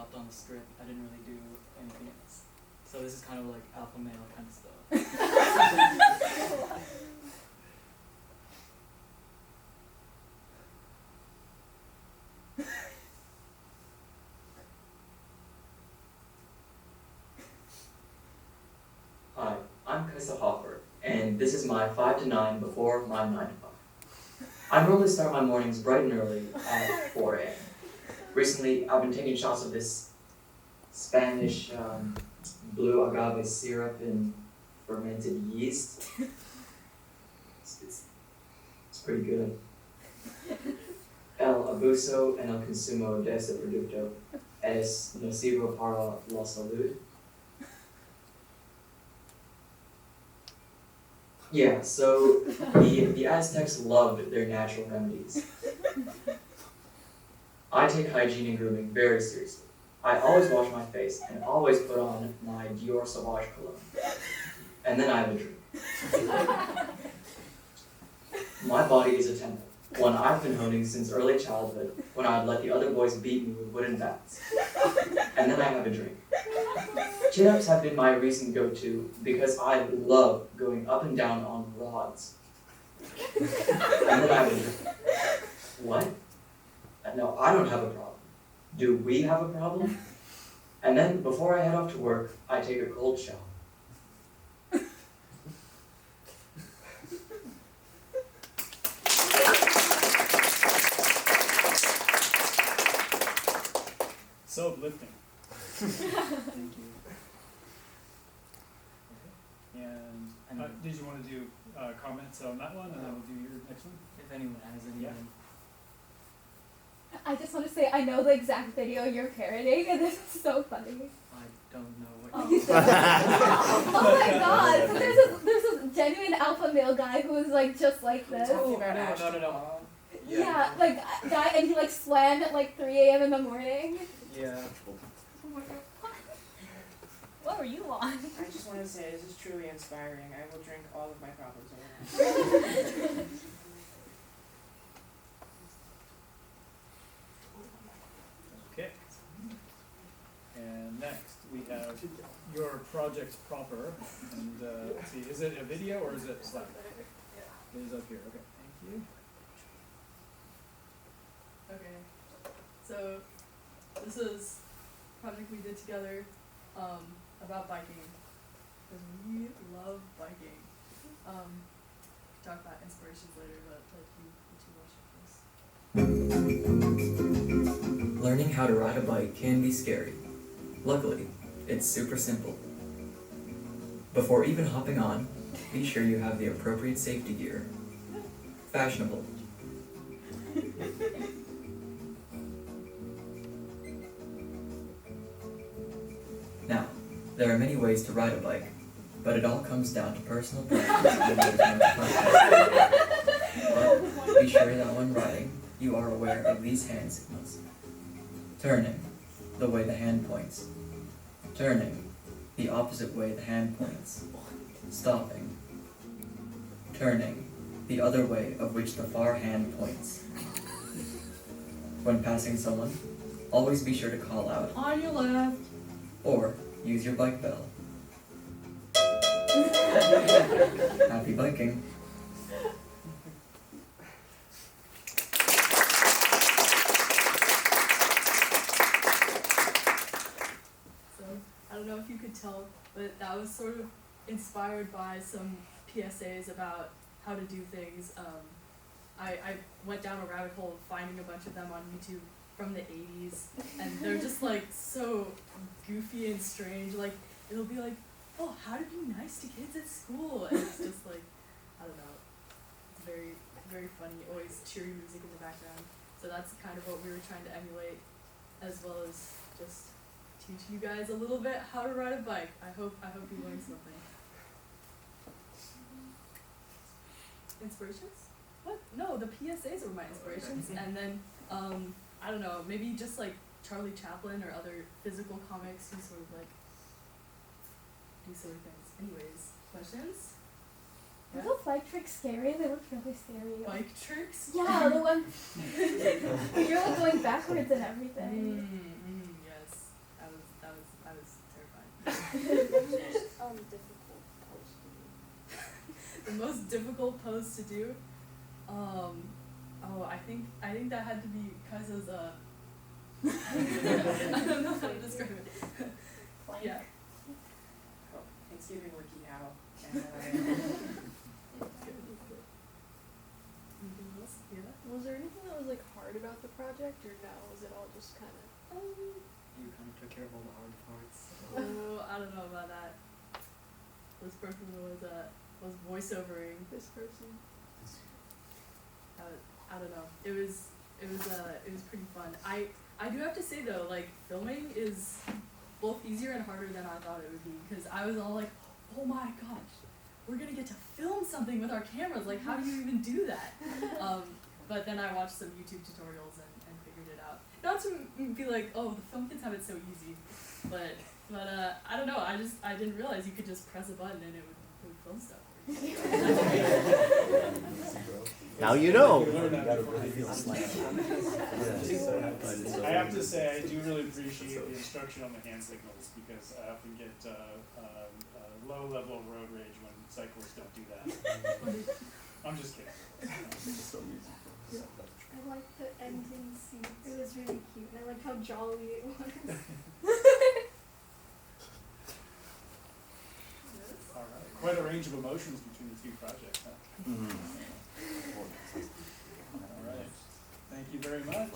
dropped on the strip. I didn't really do anything else. So this is kind of like alpha male kind of stuff. Hi, I'm KajsaH, and this is my 5 to 9 before my 9 to 5. I normally start my mornings bright and early at 4 a.m. Recently, I've been taking shots of this Spanish blue agave syrup in fermented yeast. It's pretty good. El abuso en el consumo de este producto es nocivo para la salud. Yeah, so the Aztecs loved their natural remedies. I take hygiene and grooming very seriously. I always wash my face and always put on my Dior Sauvage cologne. And then I have a drink. My body is a temple, one I've been honing since early childhood when I would let the other boys beat me with wooden bats. And then I have a drink. Chin-ups have been my recent go-to because I love going up and down on rods. And then I have a drink. What? No, I don't have a problem. Do we have a problem? And then, before I head off to work, I take a cold shower. So uplifting. Thank you. And did you want to do comments on that one, and then we'll do your next one? If anyone has any. Yeah. I just want to say I know the exact video you're parroting, and this is so funny. I don't know what Oh, you oh my god! So there's this genuine alpha male guy who is like just like this. No. Yeah, like a guy, and he like slammed at like 3 a.m. in the morning. Yeah. Oh my god. What were you on? I just want to say this is truly inspiring. I will drink all of my problems away. Okay. And next we have your project proper. And let's see, is it a video or is it slide? It is up here. Okay, thank you. Okay, so this is a project we did together about biking, because we love biking. We can talk about inspirations later, but like you two watch this. Learning how to ride a bike can be scary. Luckily, it's super simple. Before even hopping on, be sure you have the appropriate safety gear. Fashionable. Now, there are many ways to ride a bike, but it all comes down to personal preference and what is most comfortable. But be sure that when riding, you are aware of these hand signals. Turning, the way the hand points. Turning, the opposite way the hand points. Stopping. Turning, the other way of which the far hand points. When passing someone, always be sure to call out, On your left. or use your bike bell. Happy biking. So, I don't know if you could tell, but that was sort of inspired by some PSAs about how to do things. I went down a rabbit hole of finding a bunch of them on YouTube from the 80s, and they're just like so goofy and strange. Like, it'll be like, oh, how to be nice to kids at school, and it's just like, I don't know, it's very, very funny, always cheery music in the background. So that's kind of what we were trying to emulate, as well as just teach you guys a little bit how to ride a bike. I hope you learned something. Inspirations? What? No, the PSAs were my inspirations, and then I don't know, maybe just like Charlie Chaplin or other physical comics who sort of like do silly things. Anyways, questions? Were those bike tricks scary? They looked really scary. Bike tricks? Yeah, the one you're like going backwards and everything. Yes. The most difficult pose to do? Oh, I think that had to be KajsaH's, I don't know how to describe it. Yeah. Oh, Thanksgiving wiki how. Anything else? Yeah? Was there anything that was like hard about the project, or no? Was it all just kind of? You kind of took care of all the hard parts. Oh, I don't know about that. This person was voiceovering. This person. I don't know. It was pretty fun. I do have to say though, like filming is both easier and harder than I thought it would be, because I was all like, oh my gosh, we're gonna get to film something with our cameras. Like, how do you even do that? But then I watched some YouTube tutorials and figured it out. Not to be like, oh, the film kids have it so easy, but I don't know. I didn't realize you could just press a button and it would film stuff. Now you know. I have to say, I do really appreciate the instruction on the hand signals, because I often get low level of road rage when cyclists don't do that. I'm just kidding. I liked the engine seat. It was really cute. I liked how jolly it was. All right. Quite a range of emotions between the two projects, huh? All right. Thank you very much.